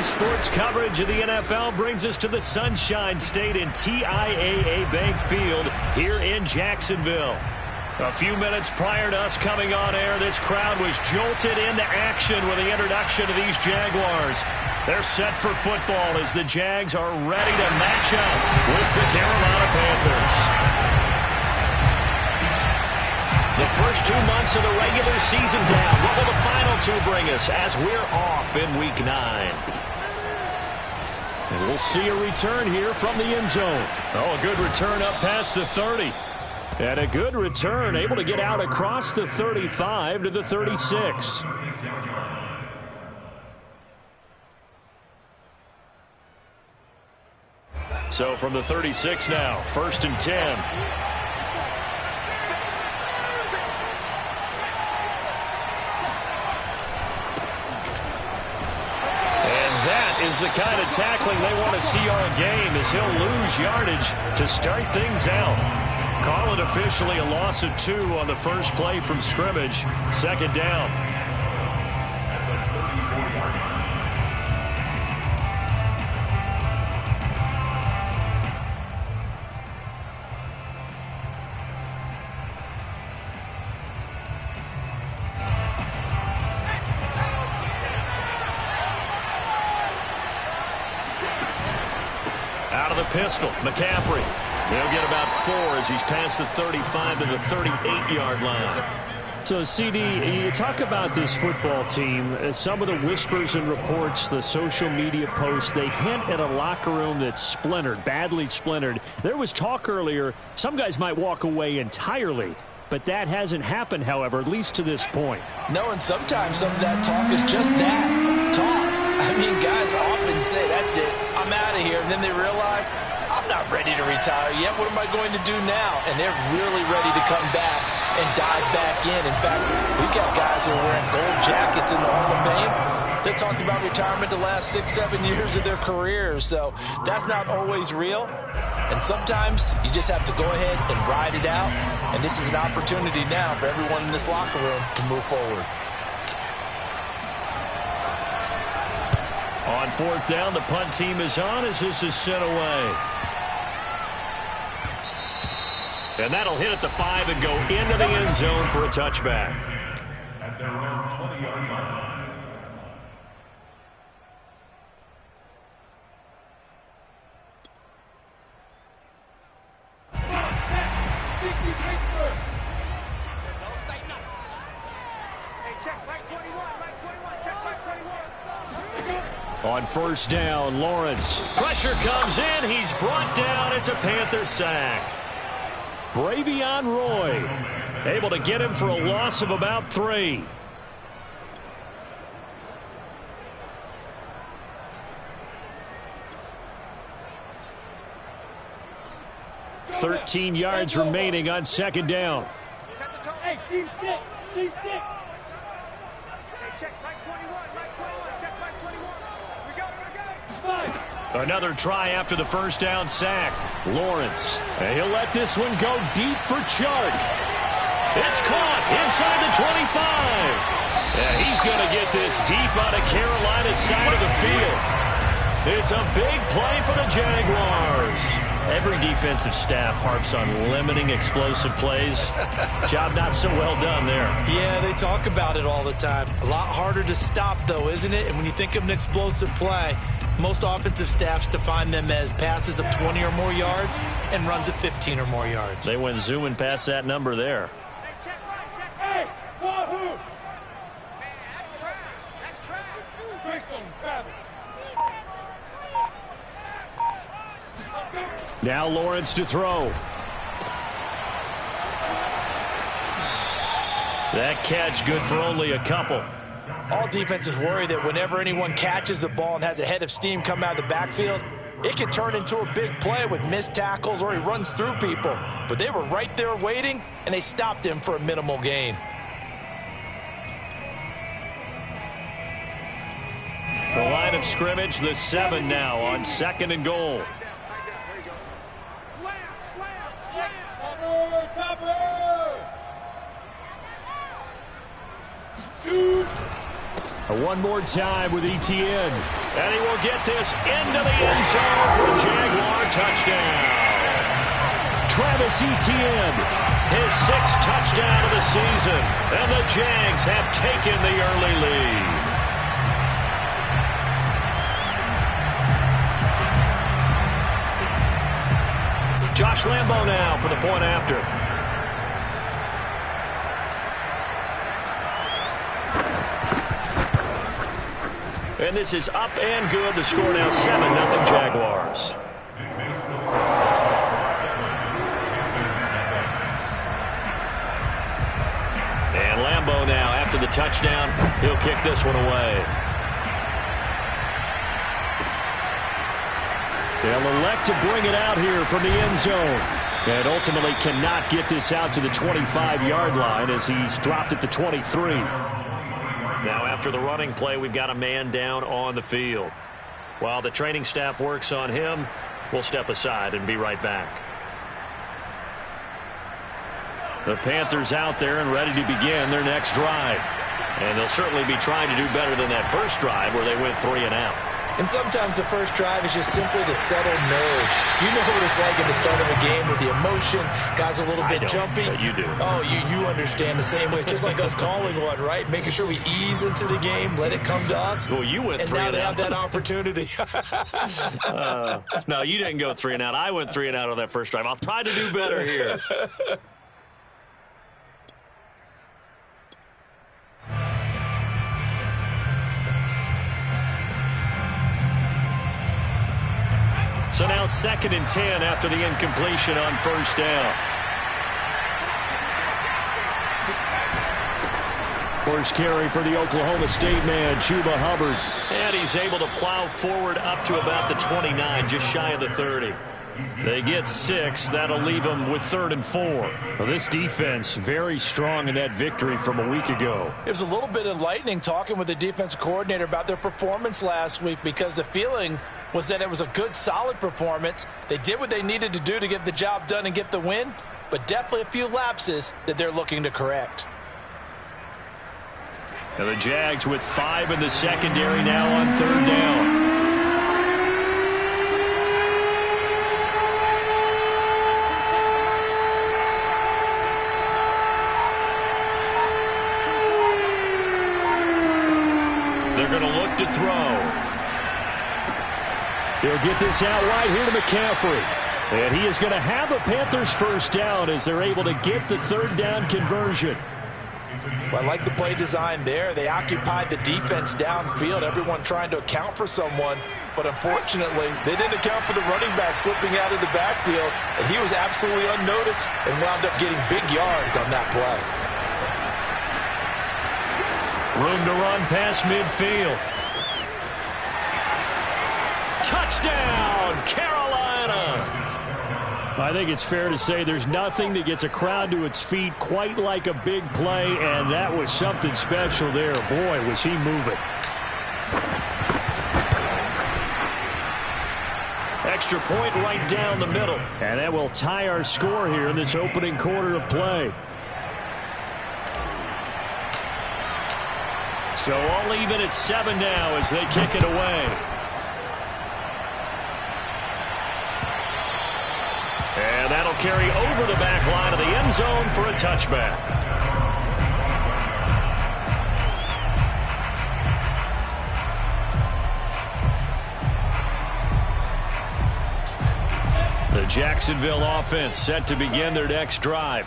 Sports coverage of the NFL brings us to the Sunshine State in TIAA Bank Field here in Jacksonville. A few minutes prior to us coming on air, this crowd was jolted into action with the introduction of these Jaguars. They're set for football as the Jags are ready to match up with the Carolina Panthers. The first 2 months of the regular season down. What will the final 2 bring us as we're off in Week 9? And we'll see a return here from the end zone. Oh, a good return up past the 30. And a good return, able to get out across the 35 to the 36. So from the 36 now, 1st and 10. Is the kind of tackling they want to see all game as he'll lose yardage to start things out. Call it officially a loss of 2 on the first play from scrimmage. 2nd down. Pistol, McCaffrey. He'll get about 4 as he's past the 35 to the 38-yard line. So, CD, you talk about this football team. Some of the whispers and reports, the social media posts, they hint at a locker room that's splintered, badly splintered. There was talk earlier, some guys might walk away entirely. But that hasn't happened, however, at least to this point. No, and sometimes some of that talk is just that, talk. I mean, guys often say, that's it, I'm out of here. And then they realize, I'm not ready to retire yet. What am I going to do now? And they're really ready to come back and dive back in. In fact, we've got guys who are wearing gold jackets in the Hall of Fame. They talked about retirement the last 6-7 years of their careers. So that's not always real. And sometimes you just have to go ahead and ride it out. And this is an opportunity now for everyone in this locker room to move forward. On 4th down, the punt team is on as this is sent away. And that'll hit at the 5 and go into the end zone for a touchback. At their own 20-yard line. On 1st down, Lawrence. Pressure comes in. He's brought down. It's a Panther sack. Bravion Roy able to get him for a loss of about 3. $13 yards remaining on 2nd down. Hey, seam 6. Seam 6. Hey, check, Mike 21. Mike 21. Check, Mike 21. We got it. Another try after the 1st down sack. Lawrence. And he'll let this one go deep for Chark. It's caught inside the 25. Yeah, he's going to get this deep out of Carolina's side midfield. It's a big play for the Jaguars. Every defensive staff harps on limiting explosive plays. Job not so well done there. Yeah, they talk about it all the time. A lot harder to stop, though, isn't it? And when you think of an explosive play, most offensive staffs define them as passes of 20 or more yards and runs of 15 or more yards. They went zooming past that number there. Hey, Wahoo! Man, that's trash. That's trash. Based on traffic. Now Lawrence to throw. That catch good for only a couple. All defenses worry that whenever anyone catches the ball and has a head of steam come out of the backfield, it can turn into a big play with missed tackles or he runs through people. But they were right there waiting, and they stopped him for a minimal gain. The line of scrimmage, the 7 now on 2nd and goal. One more time with ETN. And he will get this into the end zone for a Jaguar touchdown. Travis Etienne. His 6th touchdown of the season. And the Jags have taken the early lead. Josh Lambo now for the point after. And this is up and good. The score now 7-0 Jaguars. And Lambo now after the touchdown. He'll kick this one away. They'll elect to bring it out here from the end zone. And ultimately cannot get this out to the 25-yard line as he's dropped at the 23. Now after the running play, we've got a man down on the field. While the training staff works on him, we'll step aside and be right back. The Panthers out there and ready to begin their next drive. And they'll certainly be trying to do better than that first drive where they went 3 and out. And sometimes the first drive is just simply to settle nerves. You know what it's like at the start of a game with the emotion. Guys a little bit jumpy. But you do. Oh, you understand the same way. It's just like us calling one, right? Making sure we ease into the game, let it come to us. Well, you went 3 and out. And now they have that opportunity. No, you didn't go 3 and out. I went 3 and out on that first drive. I'll try to do better here. So now 2nd and 10 after the incompletion on first down. First carry for the Oklahoma State man, Chuba Hubbard. And he's able to plow forward up to about the 29, just shy of the 30. They get 6. That'll leave them with 3rd and 4. Well, this defense very strong in that victory from a week ago. It was a little bit enlightening talking with the defensive coordinator about their performance last week because the feeling was that it was a good, solid performance. They did what they needed to do to get the job done and get the win, but definitely a few lapses that they're looking to correct. And the Jags with 5 in the secondary now on 3rd down. They're going to look to throw. He'll get this out right here to McCaffrey. And he is going to have a Panthers first down as they're able to get the 3rd down conversion. Well, I like the play design there. They occupied the defense downfield, everyone trying to account for someone. But unfortunately, they didn't account for the running back slipping out of the backfield. And he was absolutely unnoticed and wound up getting big yards on that play. Room to run past midfield. Touchdown, Carolina! I think it's fair to say there's nothing that gets a crowd to its feet quite like a big play, and that was something special there. Boy, was he moving. Extra point right down the middle. And that will tie our score here in this opening quarter of play. So all even at 7 now as they kick it away. And that'll carry over the back line of the end zone for a touchback. The Jacksonville offense set to begin their next drive.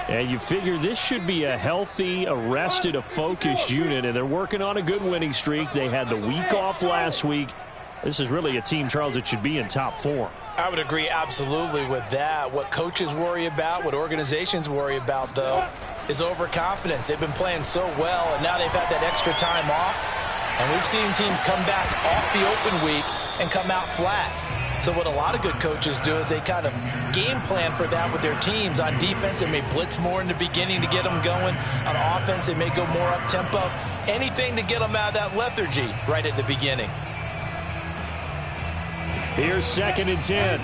And you figure this should be a healthy, a rested, a focused unit, and they're working on a good winning streak. They had the week off last week. This is really a team, Charles, that should be in top form. I would agree absolutely with that. What coaches worry about, what organizations worry about, though, is overconfidence. They've been playing so well, and now they've had that extra time off. And we've seen teams come back off the open week and come out flat. So what a lot of good coaches do is they kind of game plan for that with their teams. On defense, they may blitz more in the beginning to get them going. On offense, they may go more up-tempo. Anything to get them out of that lethargy right at the beginning. Here's 2nd and 10.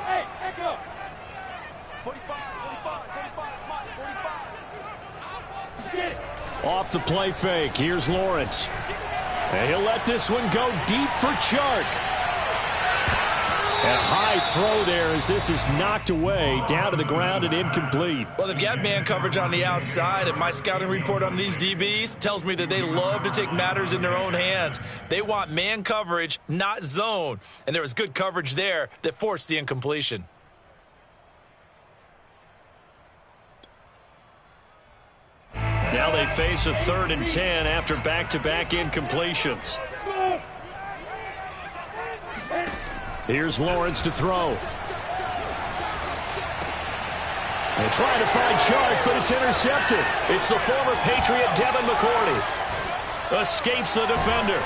Hey, echo. 45. Get it. Off the play fake. Here's Lawrence. And he'll let this one go deep for Chark. A high throw there as this is knocked away, down to the ground and incomplete. Well, they've got man coverage on the outside, and my scouting report on these DBs tells me that they love to take matters in their own hands. They want man coverage, not zone. And there was good coverage there that forced the incompletion. Now they face a 3rd and 10 after back-to-back incompletions. Here's Lawrence to throw. They try to find Chark, but it's intercepted. It's the former Patriot Devin McCourty. Escapes the defender.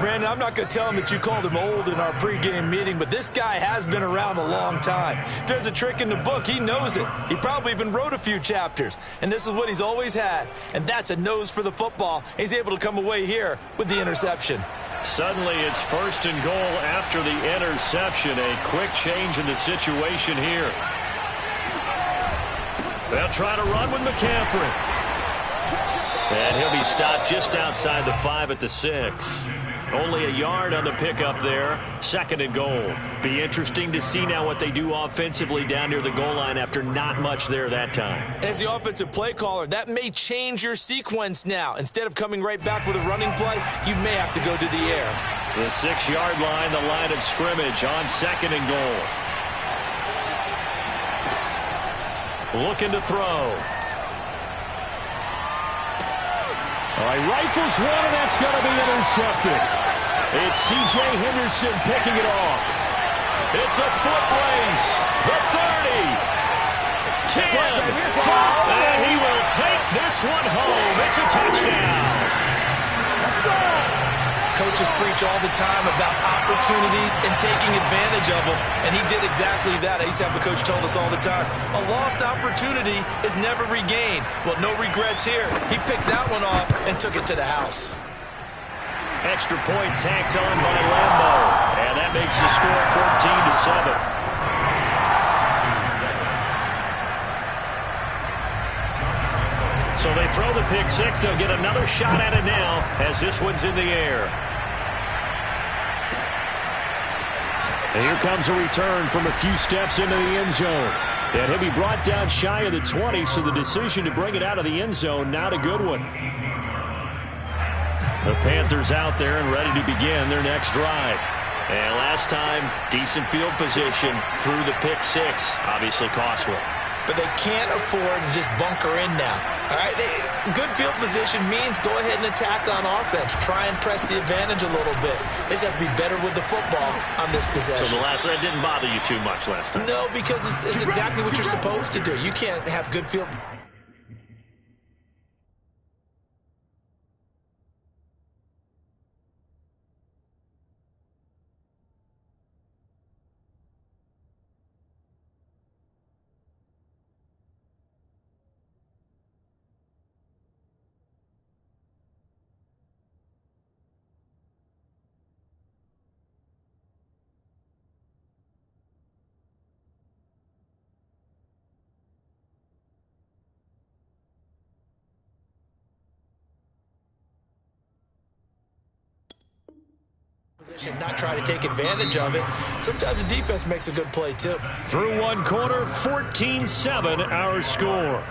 Brandon, I'm not going to tell him that you called him old in our pregame meeting, but this guy has been around a long time. If there's a trick in the book, he knows it. He probably even wrote a few chapters, and this is what he's always had, and that's a nose for the football. He's able to come away here with the interception. Suddenly it's 1st and goal after the interception. A quick change in the situation here. They'll try to run with McCaffrey. And he'll be stopped just outside the 5 at the 6. Only a yard on the pickup there. 2nd and goal. Be interesting to see now what they do offensively down near the goal line after not much there that time. As the offensive play caller, that may change your sequence now. Instead of coming right back with a running play, you may have to go to the air. The 6-yard line, the line of scrimmage on 2nd and goal. Looking to throw. All right, rifles one, and that's going to be intercepted. It's C.J. Henderson picking it off. It's a foot race. The 30. 10. 5. And he will take this one home. It's a touchdown. Coaches preach all the time about opportunities and taking advantage of them, and he did exactly that. I used to have a coach told us all the time, a lost opportunity is never regained. Well, no regrets here. He picked that one off and took it to the house. Extra point tacked on by Lambo, and that makes the score 14-7. So they throw the pick six. They'll get another shot at it now as this one's in the air. And here comes a return from a few steps into the end zone. And he'll be brought down shy of the 20, so the decision to bring it out of the end zone, not a good one. The Panthers out there and ready to begin their next drive. And last time, decent field position through the pick six. Obviously costly. But they can't afford to just bunker in now. All right, good field position means go ahead and attack on offense. Try and press the advantage a little bit. They just have to be better with the football on this possession. So that didn't bother you too much last time? No, because it's exactly what you're supposed to do. You can't have good field. Not try to take advantage of it. Sometimes the defense makes a good play, too. Through one quarter, 14-7 our score.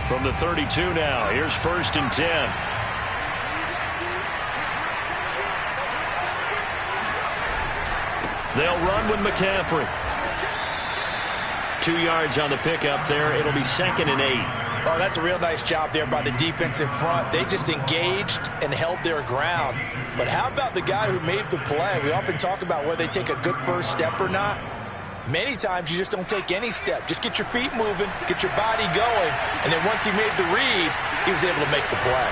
From the 32 now, here's 1st and 10. They'll run with McCaffrey. 2 yards on the pickup there. It'll be 2nd and 8. Oh, that's a real nice job there by the defensive front. They just engaged and held their ground. But how about the guy who made the play? We often talk about whether they take a good first step or not. Many times you just don't take any step. Just get your feet moving, get your body going, and then once he made the read, he was able to make the play.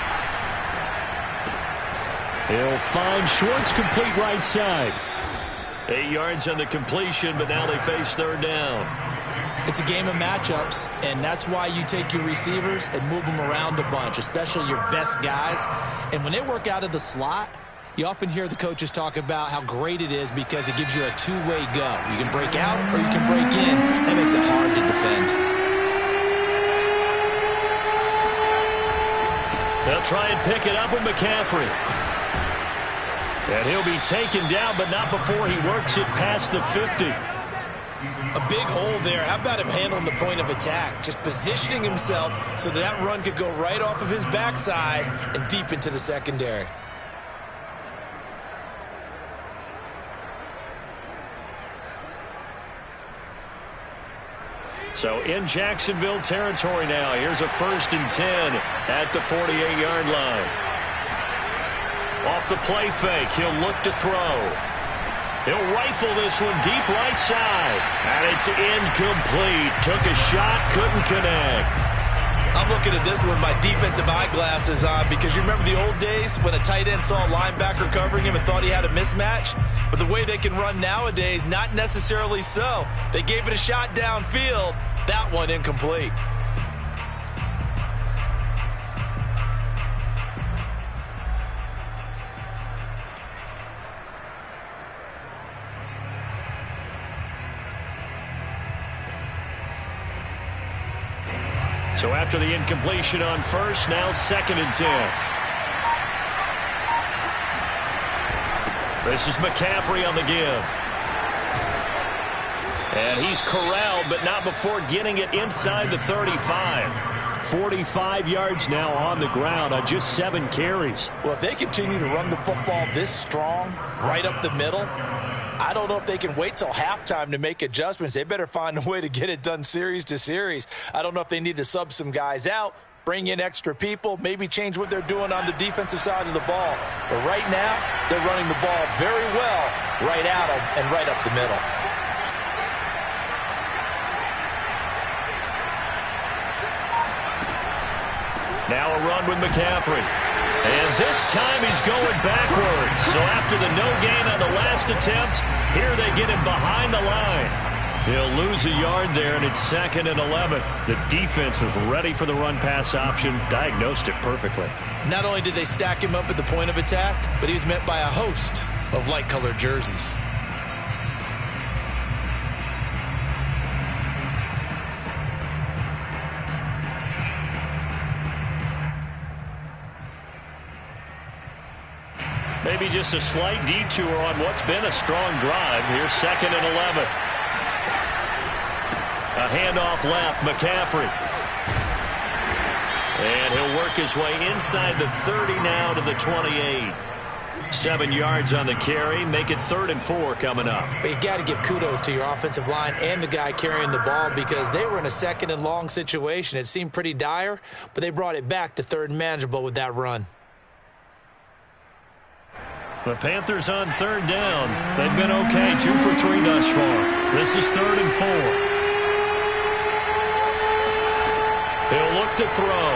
He'll find Schwartz complete right side. 8 yards on the completion, but now they face 3rd down. It's a game of matchups, and that's why you take your receivers and move them around a bunch, especially your best guys. And when they work out of the slot, you often hear the coaches talk about how great it is because it gives you a two-way go. You can break out or you can break in. That makes it hard to defend. They'll try and pick it up with McCaffrey. And he'll be taken down, but not before he works it past the 50. A big hole there. How about him handling the point of attack? Just positioning himself so that run could go right off of his backside and deep into the secondary. So in Jacksonville territory now. Here's a 1st and 10 at the 48-yard line. Off the play fake, he'll look to throw. He'll rifle this one deep right side. And it's incomplete. Took a shot, couldn't connect. I'm looking at this with my defensive eyeglasses on because you remember the old days when a tight end saw a linebacker covering him and thought he had a mismatch? But the way they can run nowadays, not necessarily so. They gave it a shot downfield. That one incomplete. So after the incompletion on 1st, now 2nd and 10. This is McCaffrey on the give. And he's corralled, but not before getting it inside the 35. 45 yards now on the ground on just 7 carries. Well, if they continue to run the football this strong, right up the middle, I don't know if they can wait till halftime to make adjustments. They better find a way to get it done series to series. I don't know if they need to sub some guys out, bring in extra people, maybe change what they're doing on the defensive side of the ball. But right now, they're running the ball very well right at them and right up the middle. Now a run with McCaffrey. And this time he's going backwards. So after the no gain on the last attempt, here they get him behind the line. He'll lose a yard there, and it's 2nd and 11. The defense was ready for the run-pass option, diagnosed it perfectly. Not only did they stack him up at the point of attack, but he was met by a host of light-colored jerseys. Maybe just a slight detour on what's been a strong drive. Here's 2nd and 11. A handoff left, McCaffrey. And he'll work his way inside the 30 now to the 28. 7 yards on the carry. Make it 3rd and 4 coming up. But you got to give kudos to your offensive line and the guy carrying the ball because they were in a 2nd and long situation. It seemed pretty dire, but they brought it back to 3rd and manageable with that run. The Panthers on 3rd down. They've been okay, 2 for 3 thus far. This is 3rd and 4. He'll look to throw.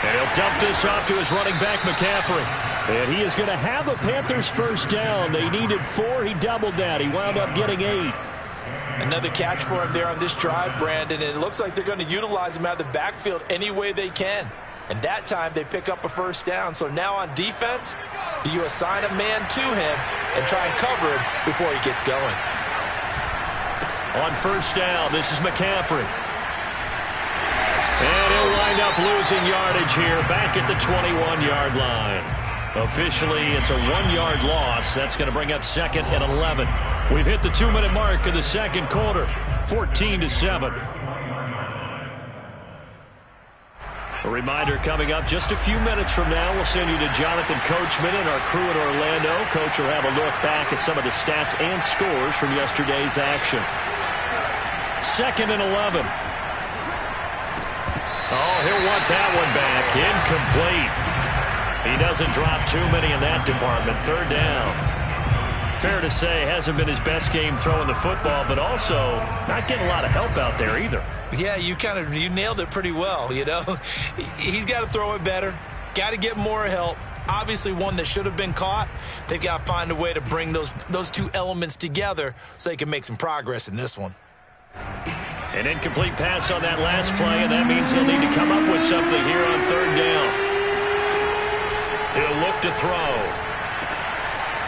And he'll dump this off to his running back, McCaffrey. And he is going to have a Panthers 1st down. They needed 4. He doubled that. He wound up getting 8. Another catch for him there on this drive, Brandon. And it looks like they're going to utilize him out of the backfield any way they can. And that time they pick up a first down. So now on defense, do you assign a man to him and try and cover him before he gets going? On first down, this is McCaffrey. And he'll wind up losing yardage here back at the 21-yard line. Officially, it's a 1-yard loss. That's going to bring up 2nd and 11. We've hit the 2-minute mark of the second quarter, 14-7. A reminder coming up just a few minutes from now. We'll send you to Jonathan Coachman and our crew in Orlando. Coach will have a look back at some of the stats and scores from yesterday's action. 2nd and 11. Oh, he'll want that one back. Incomplete. He doesn't drop too many in that department. 3rd down. Fair to say, hasn't been his best game throwing the football, but also not getting a lot of help out there either. Yeah, you nailed it pretty well, you know. He's got to throw it better. Got to get more help. Obviously one that should have been caught. They've got to find a way to bring those two elements together so they can make some progress in this one. An incomplete pass on that last play, and that means he'll need to come up with something here on 3rd down. He'll look to throw.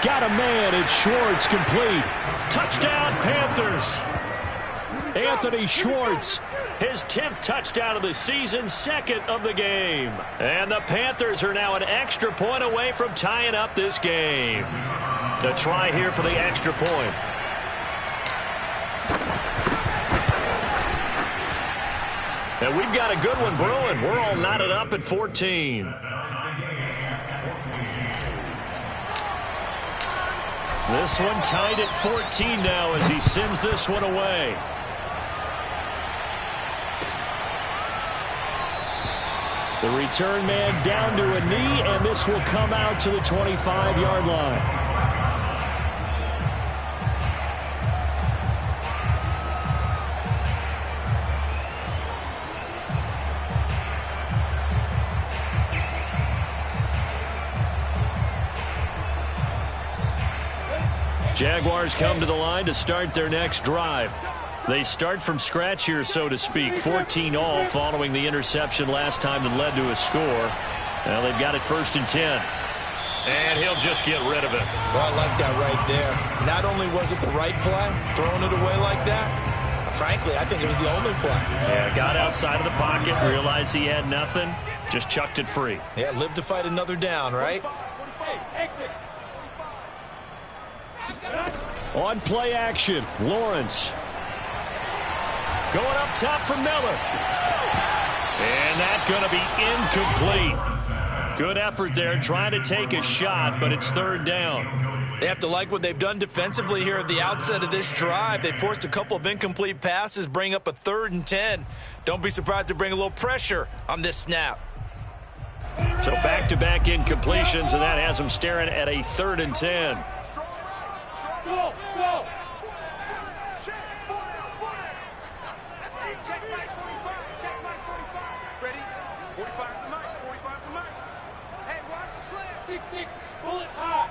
Got a man. It's Schwartz, complete. Touchdown, Panthers. Anthony Schwartz, his 10th touchdown of the season, 2nd of the game. And the Panthers are now an extra point away from tying up this game. The try here for the extra point. And we've got a good one brewing. We're all knotted up at 14. This one tied at 14 now as he sends this one away. The return man down to a knee, and this will come out to the 25-yard line. Jaguars come to the line to start their next drive. They start from scratch here, so to speak. 14 all following the interception last time that led to a score. Now they've got it 1st and 10. And he'll just get rid of it. Well, I like that right there. Not only was it the right play, throwing it away like that, frankly, I think it was the only play. Yeah, got outside of the pocket, realized he had nothing, just chucked it free. Yeah, live to fight another down, right? Exit. On play action, Lawrence. Going up top for Miller. And that's going to be incomplete. Good effort there trying to take a shot, but it's 3rd down. They have to like what they've done defensively here at the outset of this drive. They forced a couple of incomplete passes, bring up a 3rd and 10. Don't be surprised to bring a little pressure on this snap. So back-to-back incompletions, and that has them staring at a 3rd and 10. Go, go. Ready? 45's the mic. 45's the mic. Hey, watch the slam. 6-6, bullet hot.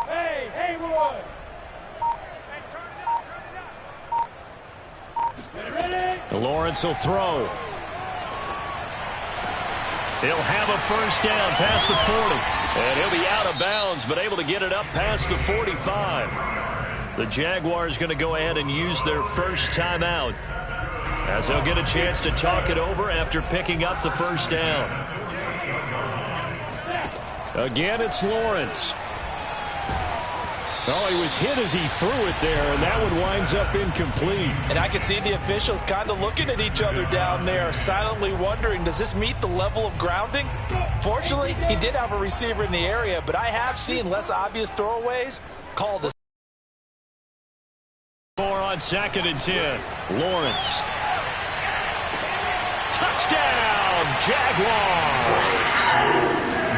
Hey, Haywood. Hey, turn it up, Ready? Lawrence will throw. He'll have a first down past the 40. And he'll be out of bounds, but able to get it up past the 45. The Jaguars going to go ahead and use their first timeout, as they'll get a chance to talk it over after picking up the first down. Again, it's Lawrence. Oh, he was hit as he threw it there, and that one winds up incomplete. And I can see the officials kind of looking at each other down there, silently wondering, does this meet the level of grounding? Fortunately, he did have a receiver in the area, but I have seen less obvious throwaways called this. 4 on 2nd and 10. Lawrence. Touchdown, Jaguars!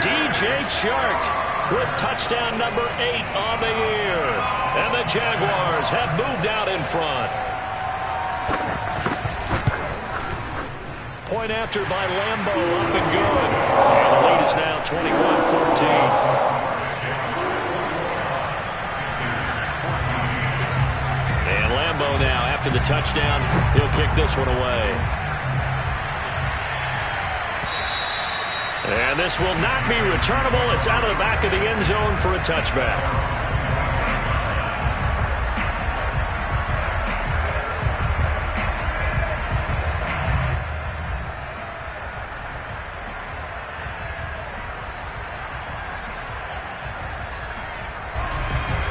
DJ Chark with touchdown number 8 on the year. And the Jaguars have moved out in front. Point after by Lambo, up and good. And the lead is now 21-14. And Lambo now, after the touchdown, he'll kick this one away. And this will not be returnable. It's out of the back of the end zone for a touchback.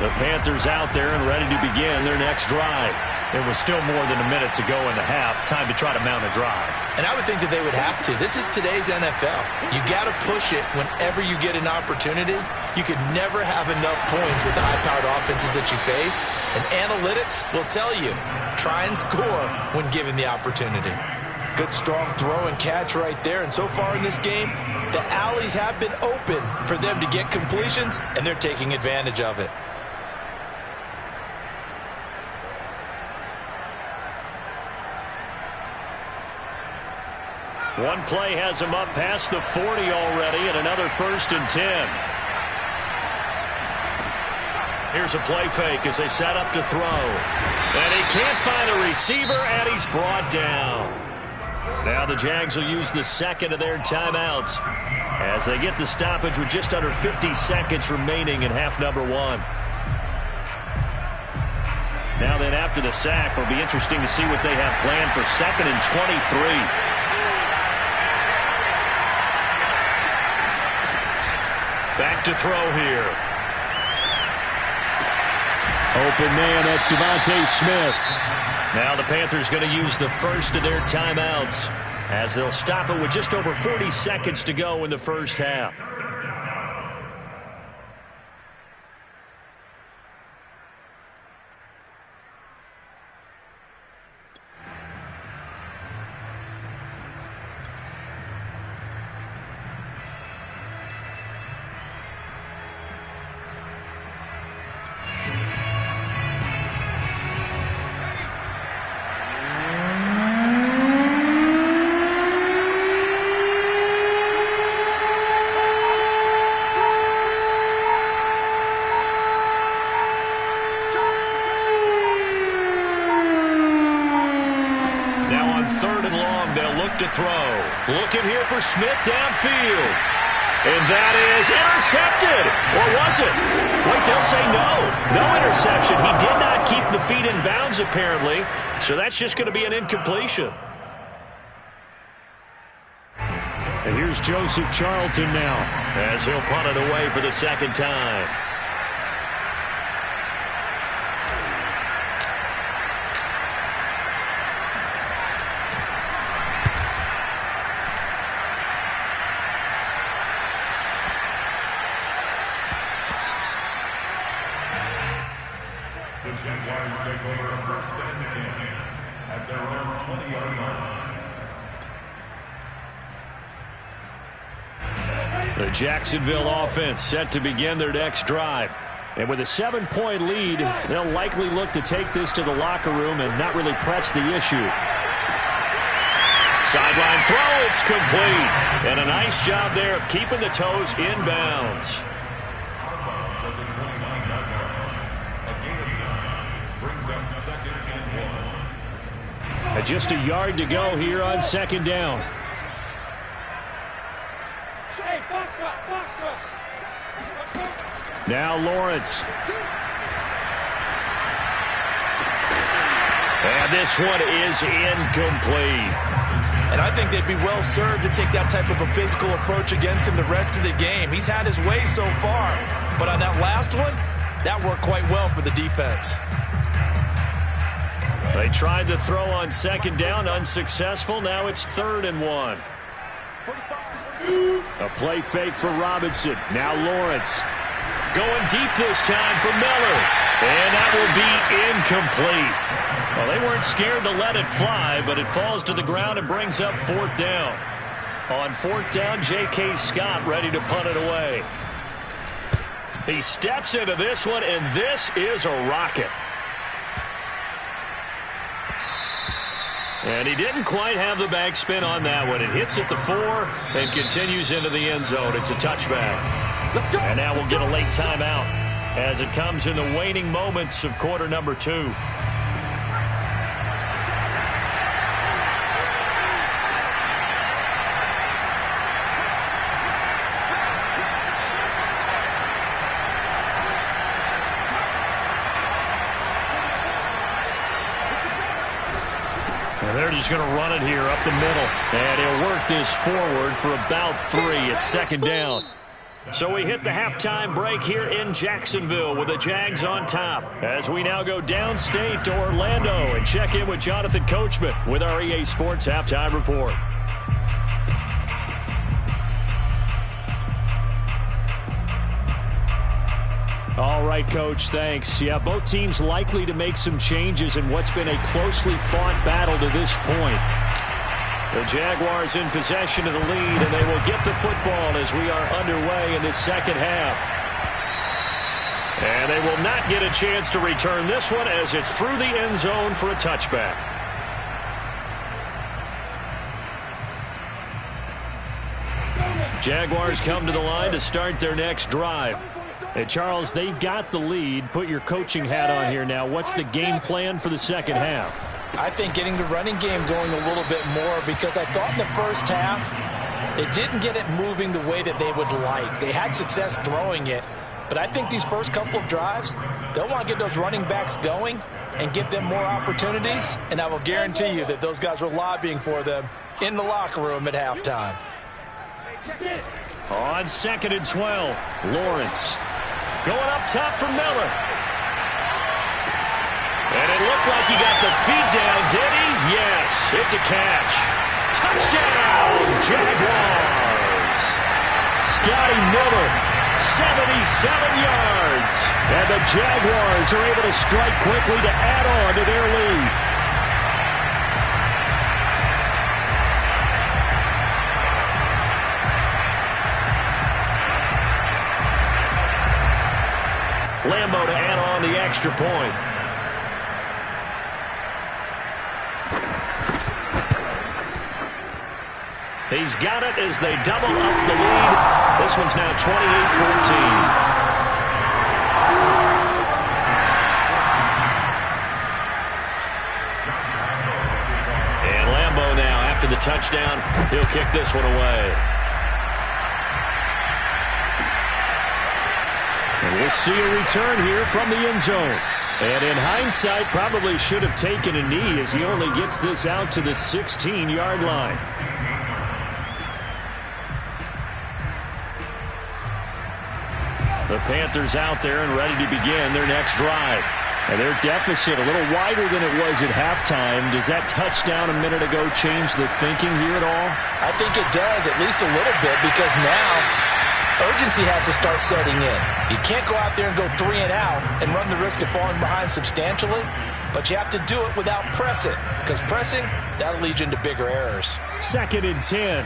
The Panthers out there and ready to begin their next drive. There was still more than a minute to go in the half. Time to try to mount a drive. And I would think that they would have to. This is today's NFL. You got to push it whenever you get an opportunity. You could never have enough points with the high-powered offenses that you face. And analytics will tell you, try and score when given the opportunity. Good, strong throw and catch right there. And so far in this game, the alleys have been open for them to get completions, and they're taking advantage of it. One play has him up past the 40 already, and another 1st and 10. Here's a play fake as they set up to throw. And he can't find a receiver, and he's brought down. Now the Jags will use the second of their timeouts as they get the stoppage with just under 50 seconds remaining in half number 1. Now then, after the sack, it'll be interesting to see what they have planned for 2nd and 23. Back to throw here. Open man, that's Devontae Smith. Now the Panthers going to use the first of their timeouts as they'll stop it with just over 40 seconds to go in the first half. To throw. Looking here for Smith downfield. And that is intercepted. Or was it? Wait, they'll say no. No interception. He did not keep the feet in bounds, apparently. So that's just going to be an incompletion. And here's Joseph Charlton now, as he'll punt it away for the second time. The Jaguars take over 1st and 10 at their own 20-yard line. The Jacksonville offense set to begin their next drive. And with a 7-point lead, they'll likely look to take this to the locker room and not really press the issue. Sideline throw, it's complete. And a nice job there of keeping the toes in bounds. Just a yard to go here on 2nd down. Now Lawrence. And this one is incomplete. And I think they'd be well served to take that type of a physical approach against him the rest of the game. He's had his way so far. But on that last one, that worked quite well for the defense. They tried to throw on 2nd down, unsuccessful. Now it's 3rd and 1. A play fake for Robinson. Now Lawrence. Going deep this time for Miller. And that will be incomplete. Well, they weren't scared to let it fly, but it falls to the ground and brings up 4th down. On 4th down, J.K. Scott ready to punt it away. He steps into this one, and this is a rocket. And he didn't quite have the backspin on that one. It hits at the 4 and continues into the end zone. It's a touchback. Let's go. And now we'll get a late timeout as it comes in the waning moments of quarter number 2. And they're just going to run it here up the middle. And he'll work this forward for about 3. It's second down. So we hit the halftime break here in Jacksonville with the Jags on top. As we now go downstate to Orlando and check in with Jonathan Coachman with our EA Sports Halftime Report. All right, Coach, thanks. Yeah, both teams likely to make some changes in what's been a closely fought battle to this point. The Jaguars in possession of the lead, and they will get the football as we are underway in the second half. And they will not get a chance to return this one as it's through the end zone for a touchback. Jaguars come to the line to start their next drive. Hey, Charles, they've got the lead. Put your coaching hat on here now. What's the game plan for the second half? I think getting the running game going a little bit more, because I thought in the first half they didn't get it moving the way that they would like. They had success throwing it, but I think these first couple of drives, they'll want to get those running backs going and give them more opportunities, and I will guarantee you that those guys were lobbying for them in the locker room at halftime. On 2nd and 12, Lawrence going up top for Miller. And it looked like he got the feet down, did he? Yes, it's a catch. Touchdown, Jaguars. Scotty Miller, 77 yards. And the Jaguars are able to strike quickly to add on to their lead. Lambo to add on the extra point. He's got it as they double up the lead. This one's now 28-14. And Lambo now, after the touchdown, he'll kick this one away. And we'll see a return here from the end zone. And in hindsight, probably should have taken a knee as he only gets this out to the 16-yard line. The Panthers out there and ready to begin their next drive. And their deficit a little wider than it was at halftime. Does that touchdown a minute ago change the thinking here at all? I think it does, at least a little bit, because now urgency has to start setting in. You can't go out there and go 3 and out and run the risk of falling behind substantially, but you have to do it without pressing, because pressing, that'll lead you into bigger errors. 2nd and 10.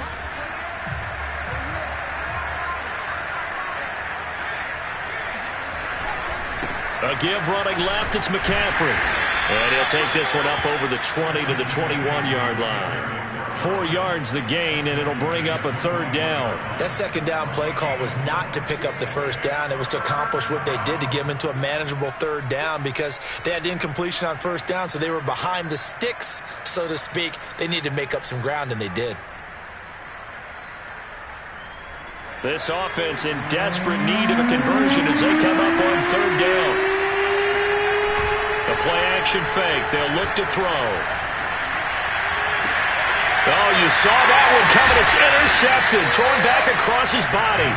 A give running left, it's McCaffrey. And he'll take this one up over the 20 to the 21-yard line. 4 yards the gain, and it'll bring up a 3rd down. That 2nd down play call was not to pick up the 1st down. It was to accomplish what they did to get them into a manageable 3rd down, because they had incompletion on 1st down, so they were behind the sticks, so to speak. They needed to make up some ground, and they did. This offense in desperate need of a conversion as they come up on 3rd down. The play-action fake. They'll look to throw. Oh, you saw that one coming. It's intercepted. Thrown back across his body.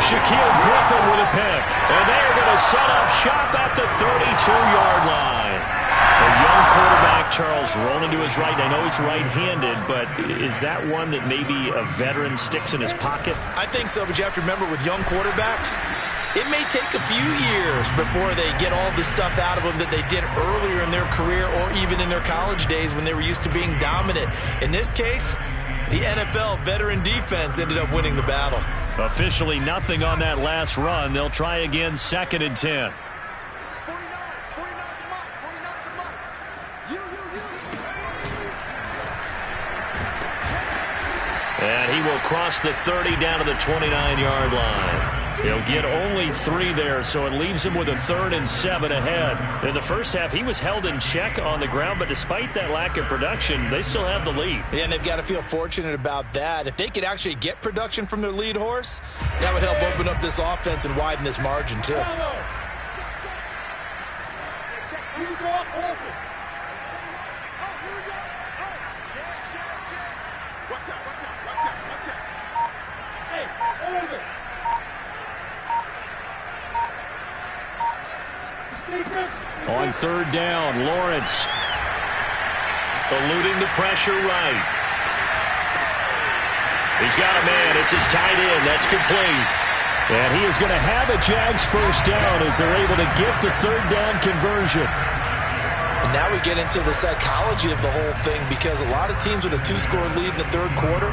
Shaquille Griffin with a pick. And they are going to set up shop at the 32-yard line. A young quarterback, Charles, rolling to his right. I know he's right-handed, but is that one that maybe a veteran sticks in his pocket? I think so, but you have to remember with young quarterbacks, it may take a few years before they get all the stuff out of them that they did earlier in their career or even in their college days when they were used to being dominant. In this case, the NFL veteran defense ended up winning the battle. Officially nothing on that last run. They'll try again, 2nd and 10. And he will cross the 30 down to the 29-yard line. He'll get only 3 there, so it leaves him with a 3rd and 7 ahead. In the first half, he was held in check on the ground, but despite that lack of production, they still have the lead. Yeah, and they've got to feel fortunate about that. If they could actually get production from their lead horse, that would help open up this offense and widen this margin, too. On third down, Lawrence eluding the pressure right. He's got a man. It's his tight end. That's complete. And he is going to have a Jags first down as they're able to get the third down conversion. And now we get into the psychology of the whole thing, because a lot of teams with a 2-score lead in the third quarter,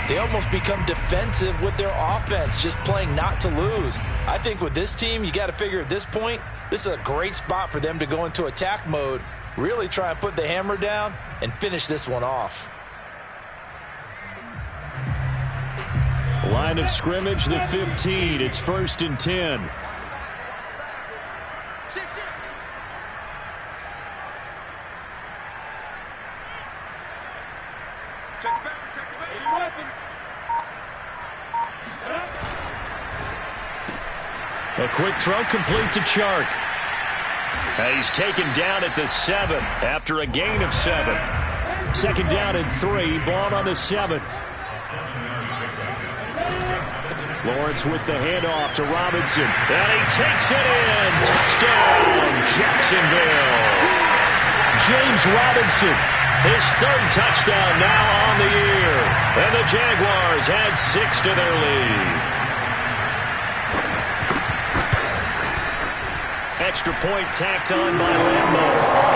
they almost become defensive with their offense, just playing not to lose. I think with this team, you got to figure at this point, this is a great spot for them to go into attack mode, really try and put the hammer down and finish this one off. Line of scrimmage, the 15. It's 1st and 10. A quick throw complete to Chark. He's taken down at the 7 after a gain of 7. 2nd down and 3. Ball on the 7. Lawrence with the handoff to Robinson. And he takes it in. Touchdown, Jacksonville. James Robinson. His 3rd touchdown now on the year. And the Jaguars add 6 to their lead. Extra point tacked on by Lambo.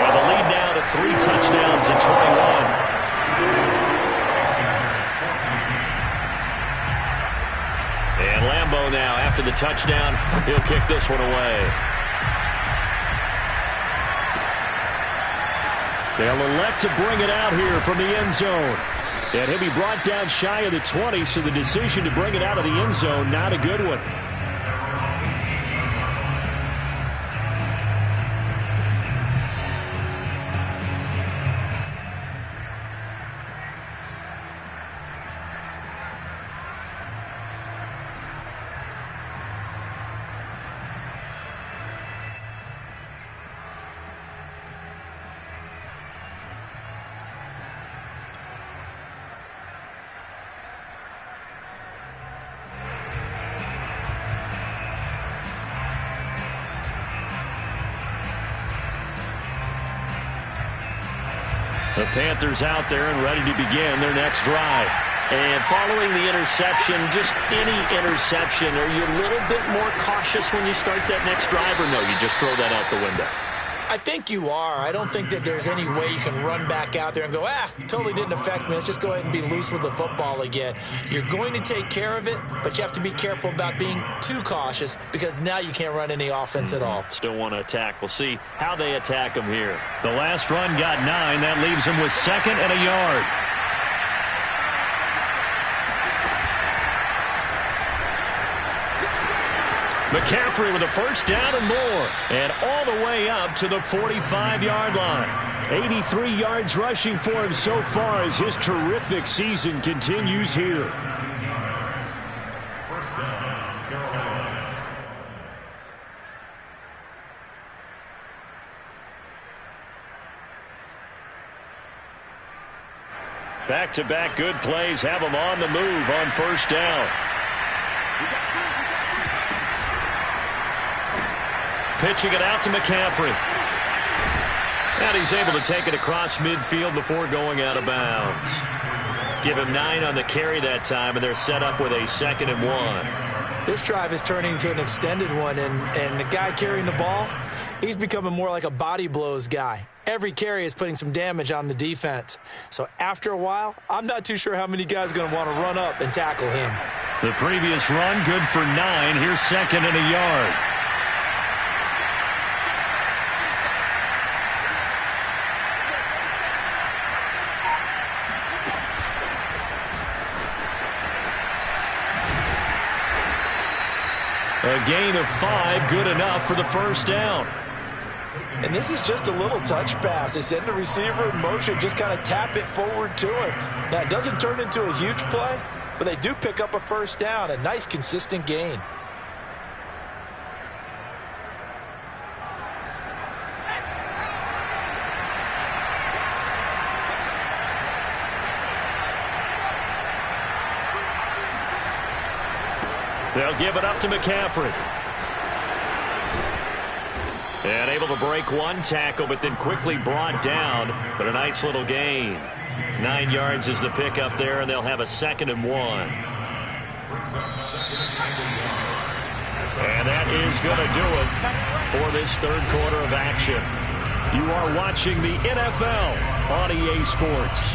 And the lead now to 3 touchdowns at 21. And Lambo now, after the touchdown, he'll kick this one away. They'll elect to bring it out here from the end zone. And he'll be brought down shy of the 20, so the decision to bring it out of the end zone, not a good one. The Panthers out there and ready to begin their next drive. And following the interception, just any interception, are you a little bit more cautious when you start that next drive, or no, you just throw that out the window? I think you are. I don't think that there's any way you can run back out there and go, totally didn't affect me. Let's just go ahead and be loose with the football again. You're going to take care of it, but you have to be careful about being too cautious, because now you can't run any offense at all. Still want to attack. We'll see how they attack them here. The last run got 9. That leaves them with 2nd and a yard. McCaffrey with a first down and more. And all the way up to the 45-yard line. 83 yards rushing for him so far as his terrific season continues here. First down, Carolina. Back-to-back good plays have them on the move on first down. Pitching it out to McCaffrey. And he's able to take it across midfield before going out of bounds. Give him 9 on the carry that time, and they're set up with a 2nd and 1. This drive is turning into an extended one, and the guy carrying the ball, he's becoming more like a body blows guy. Every carry is putting some damage on the defense. So after a while, I'm not too sure how many guys are going to want to run up and tackle him. The previous run good for 9. Here's 2nd and a yard. A gain of 5, good enough for the first down. And this is just a little touch pass. They send the receiver in motion, just kind of tap it forward to him. Now, it doesn't turn into a huge play, but they do pick up a first down, a nice, consistent gain. They'll give it up to McCaffrey. And able to break one tackle, but then quickly brought down. But a nice little gain. 9 yards is the pickup there, and they'll have a 2nd and 1. And that is going to do it for this third quarter of action. You are watching the NFL on EA Sports.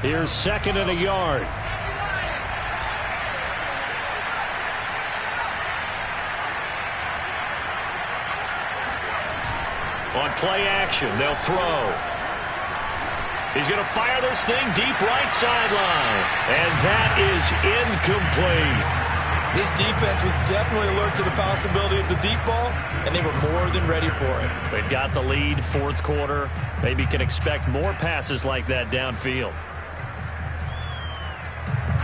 Here's 2nd and a yard. On play action, they'll throw. He's going to fire this thing deep right sideline. And that is incomplete. This defense was definitely alert to the possibility of the deep ball, and they were more than ready for it. They've got the lead, fourth quarter. Maybe can expect more passes like that downfield.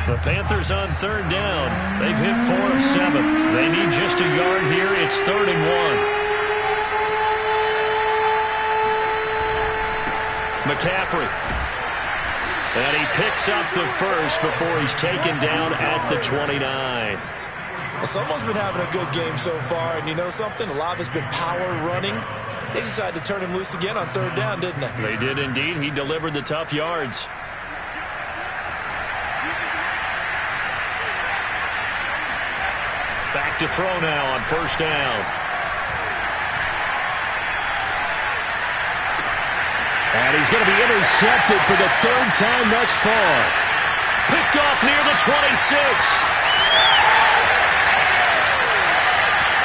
The Panthers on 3rd down. They've hit 4 of 7. They need just a yard here. It's 3rd and 1. McCaffrey. And he picks up the first before he's taken down at the 29. Well, someone's been having a good game so far, and you know something? A lot of it's been power running. They decided to turn him loose again on 3rd down, didn't they? They did indeed. He delivered the tough yards. Back to throw now on 1st down. And he's going to be intercepted for the 3rd time thus far. Picked off near the 26.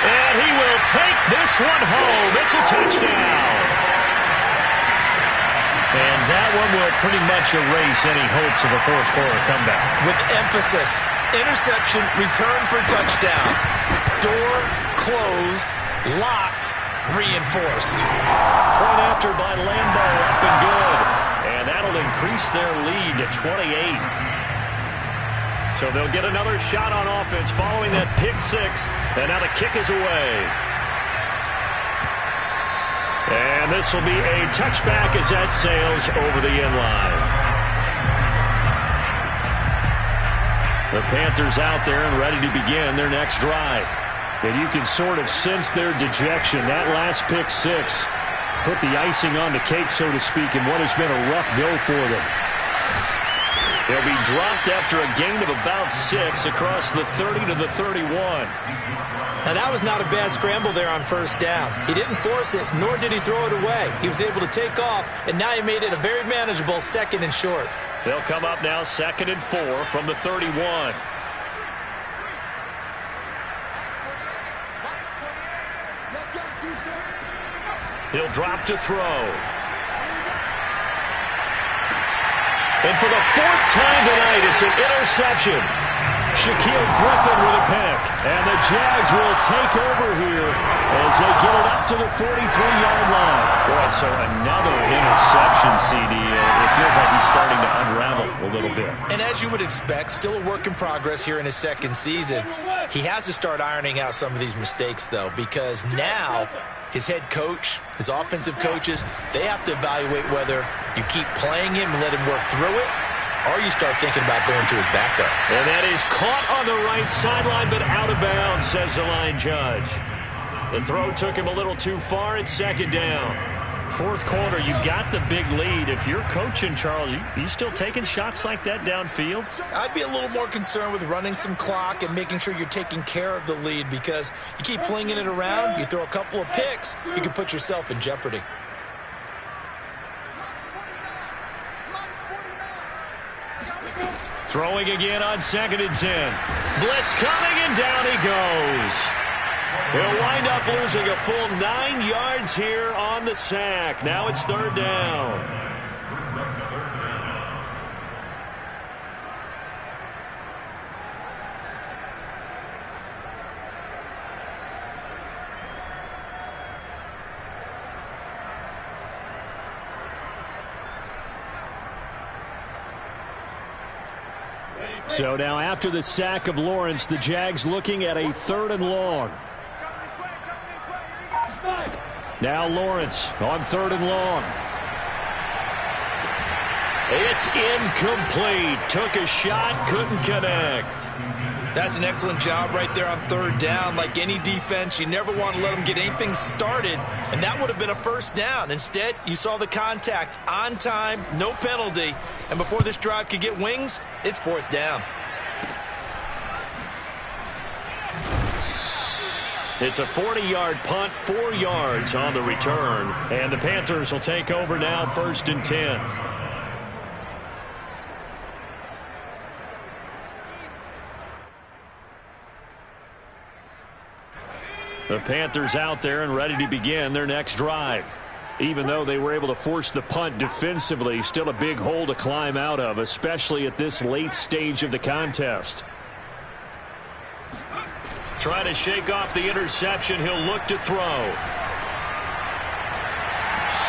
And he will take this one home. It's a touchdown. And that one will pretty much erase any hopes of a fourth quarter comeback. With emphasis. Interception, return for touchdown. Door closed, locked, reinforced. Point after by Lambo, up and good. And that'll increase their lead to 28. So they'll get another shot on offense following that pick 6. And now the kick is away. And this will be a touchback as that sails over the end line. The Panthers out there and ready to begin their next drive. And you can sort of sense their dejection. That last pick 6 put the icing on the cake, so to speak, in what has been a rough go for them. They'll be dropped after a gain of about 6 across the 30 to the 31. Now, that was not a bad scramble there on 1st down. He didn't force it, nor did he throw it away. He was able to take off, and now he made it a very manageable 2nd and short. They'll come up now 2nd and 4 from the 31. He'll drop to throw. And for the 4th time tonight, it's an interception. Shaquille Griffin with a pick. And the Jags will take over here as they get it up to the 43-yard line. Boy, so another interception, CD. It feels like he's starting to unravel a little bit. And as you would expect, still a work in progress here in his 2nd season. He has to start ironing out some of these mistakes, though, because now his head coach, his offensive coaches, they have to evaluate whether you keep playing him and let him work through it, or you start thinking about going to his backup. And that is caught on the right sideline, but out of bounds, says the line judge. The throw took him a little too far. It's 2nd down. 4th quarter, you've got the big lead. If you're coaching, Charles, you still taking shots like that downfield? I'd be a little more concerned with running some clock and making sure you're taking care of the lead, because you keep flinging it around, you throw a couple of picks, you can put yourself in jeopardy. Throwing again on 2nd and 10. Blitz coming, and down he goes. He'll wind up losing a full 9 yards here on the sack. Now it's 3rd down. So now after the sack of Lawrence, the Jags looking at a 3rd and long. Now Lawrence on 3rd and long. It's incomplete. Took a shot, couldn't connect. That's an excellent job right there on 3rd down. Like any defense, you never want to let them get anything started, and that would have been a 1st down. Instead, you saw the contact on time, no penalty, and before this drive could get wings, it's 4th down. It's a 40-yard punt, 4 yards on the return, and the Panthers will take over now, 1st and 10. The Panthers out there and ready to begin their next drive. Even though they were able to force the punt defensively, still a big hole to climb out of, especially at this late stage of the contest. Trying to shake off the interception. He'll look to throw.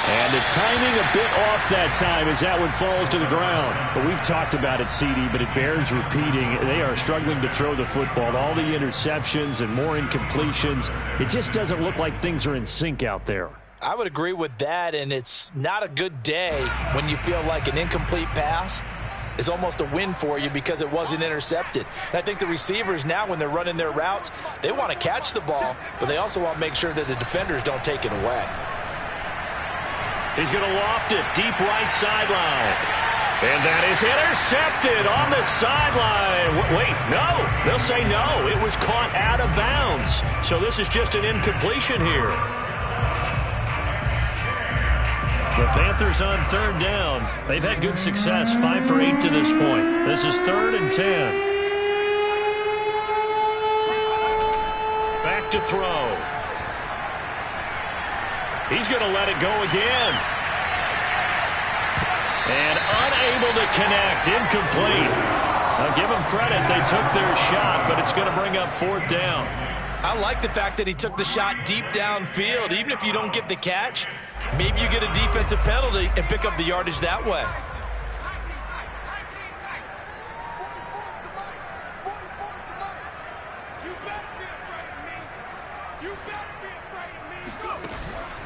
And the timing a bit off that time as that one falls to the ground. But we've talked about it, CD, but it bears repeating. They are struggling to throw the football. All the interceptions and more incompletions. It just doesn't look like things are in sync out there. I would agree with that, and it's not a good day when you feel like an incomplete pass is almost a win for you because it wasn't intercepted. And I think the receivers now, when they're running their routes, they want to catch the ball, but they also want to make sure that the defenders don't take it away. He's going to loft it deep right sideline. And that is intercepted on the sideline. Wait, no. They'll say no. It was caught out of bounds. So this is just an incompletion here. The Panthers on 3rd down. They've had good success, 5 for 8 to this point. This is 3rd and 10. Back to throw. He's going to let it go again. And unable to connect. Incomplete. I'll give them credit. They took their shot, but it's going to bring up 4th down. I like the fact that he took the shot deep downfield. Even if you don't get the catch, maybe you get a defensive penalty and pick up the yardage that way.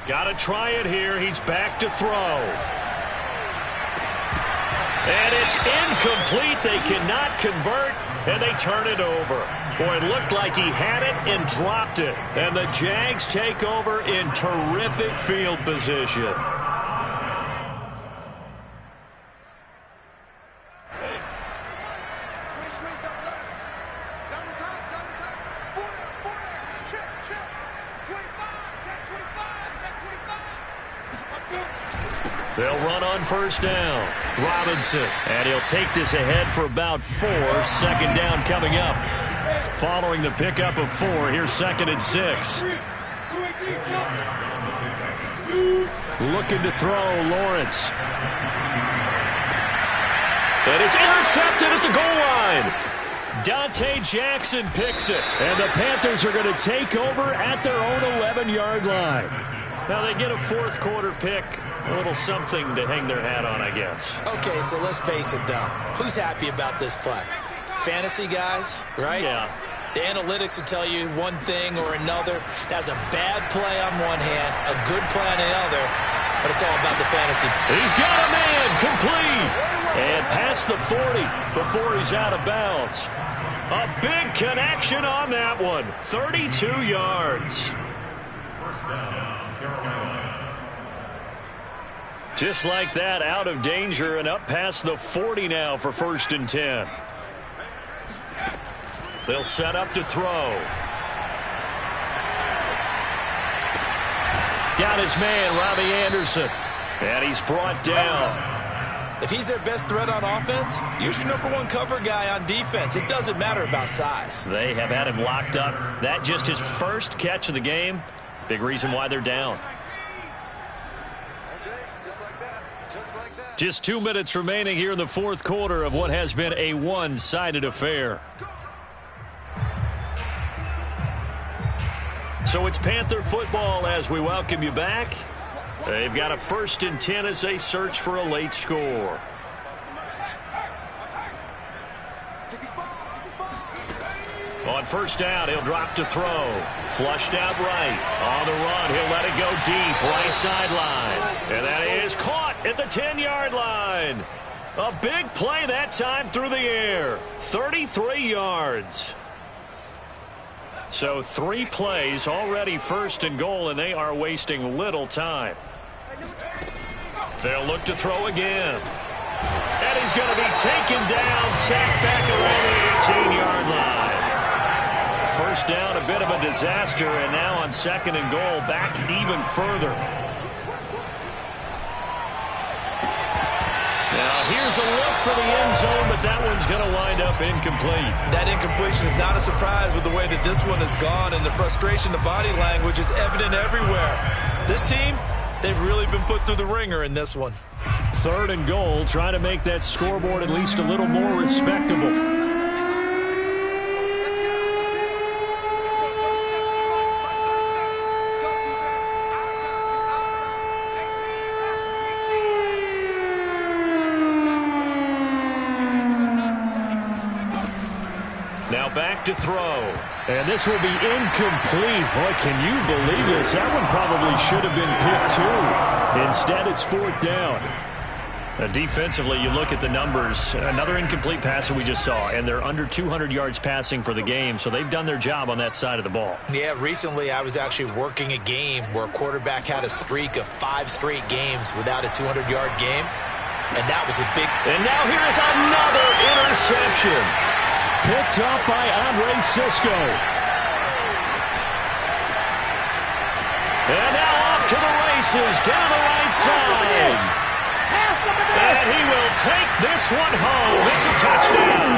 Got to try it here. He's back to throw. And it's incomplete. They cannot convert, and they turn it over. Boy, it looked like he had it and dropped it. And the Jags take over in terrific field position. They'll run on 1st down. Robinson. And he'll take this ahead for about 4. 2nd down coming up. Following the pickup of 4, here's 2nd and 6. Looking to throw, Lawrence. And it's intercepted at the goal line. Dante Jackson picks it. And the Panthers are going to take over at their own 11-yard line. Now they get a 4th quarter pick. A little something to hang their hat on, I guess. Okay, so let's face it, though. Who's happy about this play? Fantasy guys, right? Yeah. The analytics will tell you one thing or another. That's a bad play on one hand, a good play on the other, but it's all about the fantasy. He's got a man complete. And past the 40 before he's out of bounds. A big connection on that one. 32 yards. 1st down, Carolina. Just like that, out of danger and up past the 40 now for 1st and 10. They'll set up to throw. Got his man, Robbie Anderson. And he's brought down. If he's their best threat on offense, use your #1 cover guy on defense. It doesn't matter about size. They have had him locked up. That just his first catch of the game. Big reason why they're down. Just 2 minutes remaining here in the 4th quarter of what has been a one-sided affair. So it's Panther football as we welcome you back. They've got a 1st and 10 as they search for a late score. On first down, he'll drop to throw. Flushed out right. On the run, he'll let it go deep. Right sideline. And that is caught at the 10-yard line. A big play that time through the air. 33 yards. So 3 plays already first and goal, and they are wasting little time. They'll look to throw again. And he's going to be taken down, sacked back around the 18-yard line. First down, a bit of a disaster, and now on second and goal, back even further. Now here's a look for the end zone, but that one's going to wind up incomplete. That incompletion is not a surprise with the way that this one has gone, and the frustration, the body language is evident everywhere. This team, they've really been put through the ringer in this one. Third and goal, trying to make that scoreboard at least a little more respectable. Now back to throw. And this will be incomplete. Boy, can you believe this? That one probably should have been picked too. Instead, it's fourth down. Defensively, you look at the numbers. Another incomplete pass that we just saw, and they're under 200 yards passing for the game, so they've done their job on that side of the ball. Yeah, recently I was actually working a game where a quarterback had a streak of 5 straight games without a 200-yard game, and that was a big... And now here's another interception. Picked up by Andre Sisco. And now off to the races down the right side. And he will take this one home. It's a touchdown.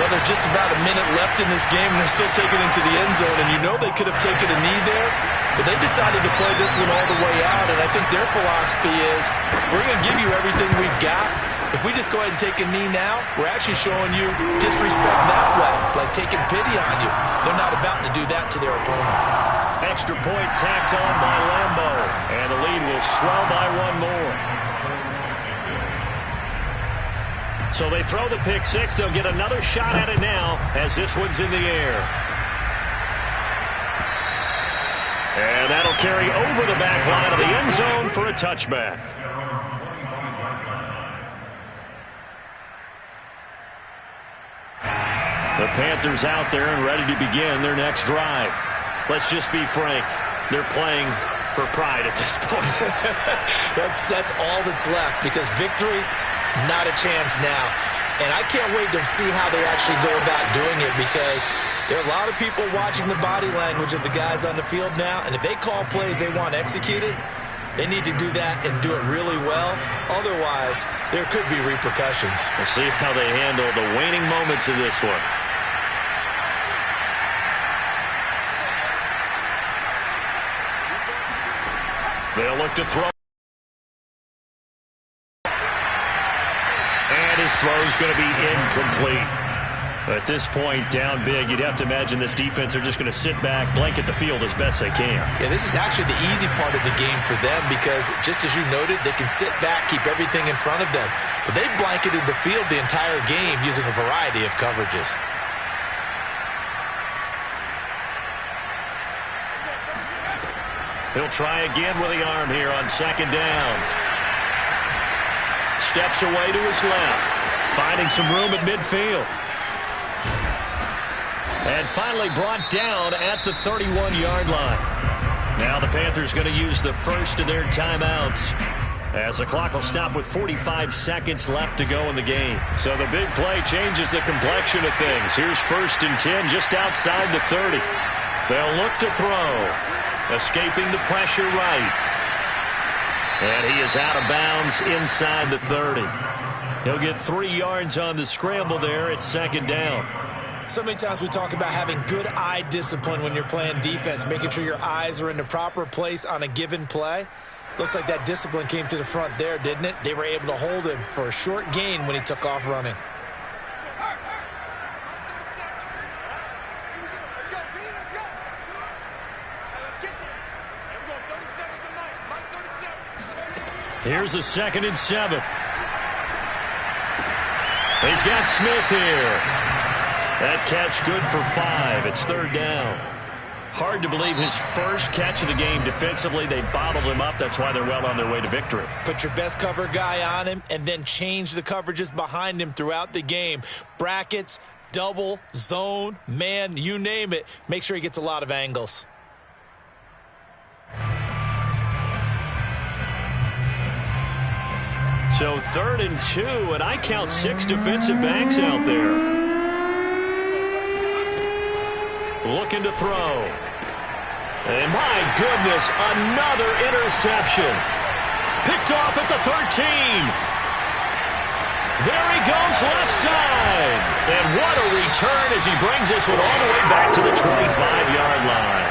Well, there's just about a minute left in this game, and they're still taking it into the end zone. And you know they could have taken a knee there, but they decided to play this one all the way out. And I think their philosophy is, we're going to give you everything we've got. If we just go ahead and take a knee now, we're actually showing you disrespect that way, like taking pity on you. They're not about to do that to their opponent. Extra point tacked on by Lambo, and the lead will swell by one more. So they throw the pick six. They'll get another shot at it now as this one's in the air. And that'll carry over the back line of the end zone for a touchback. The Panthers out there and ready to begin their next drive. Let's just be frank. They're playing for pride at this point. That's all that's left, because victory, not a chance now. And I can't wait to see how they actually go about doing it, because there are a lot of people watching the body language of the guys on the field now, and if they call plays they want executed, they need to do that and do it really well. Otherwise, there could be repercussions. We'll see how they handle the waning moments of this one. They'll look to throw. And his throw's going to be incomplete. At this point, down big, you'd have to imagine this defense are just going to sit back, blanket the field as best they can. Yeah, this is actually the easy part of the game for them, because just as you noted, they can sit back, keep everything in front of them. But they blanketed the field the entire game using a variety of coverages. He'll try again with the arm here on second down. Steps away to his left, finding some room at midfield. And finally brought down at the 31-yard line. Now the Panthers going to use the first of their timeouts, as the clock will stop with 45 seconds left to go in the game. So the big play changes the complexion of things. Here's 1st and 10 just outside the 30. They'll look to throw. Escaping the pressure right. And he is out of bounds inside the 30. He'll get 3 yards on the scramble there at second down. So many times we talk about having good eye discipline when you're playing defense, making sure your eyes are in the proper place on a given play. Looks like that discipline came to the front there, didn't it? They were able to hold him for a short gain when he took off running. Here's a 2nd and 7. He's got Smith here. That catch good for 5. It's 3rd down. Hard to believe his first catch of the game defensively. They bottled him up. That's why they're well on their way to victory. Put your best cover guy on him and then change the coverages behind him throughout the game. Brackets, double, zone, man, you name it. Make sure he gets a lot of angles. So 3rd and 2, and I count 6 defensive backs out there. Looking to throw. And my goodness, another interception. Picked off at the 13. There he goes left side. And what a return as he brings this one all the way back to the 25-yard line.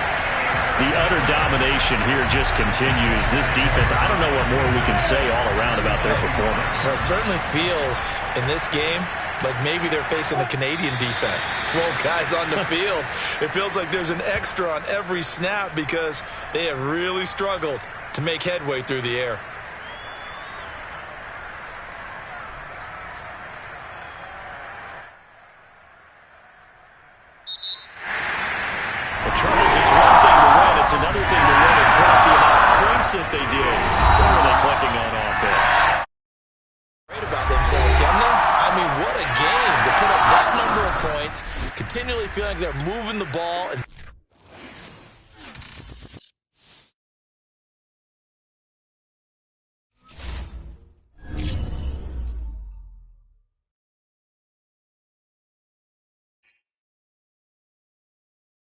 The utter domination here just continues. This defense, I don't know what more we can say all around about their performance. Well, it certainly feels in this game like maybe they're facing a Canadian defense. 12 guys on the field. It feels like there's an extra on every snap because they have really struggled to make headway through the air.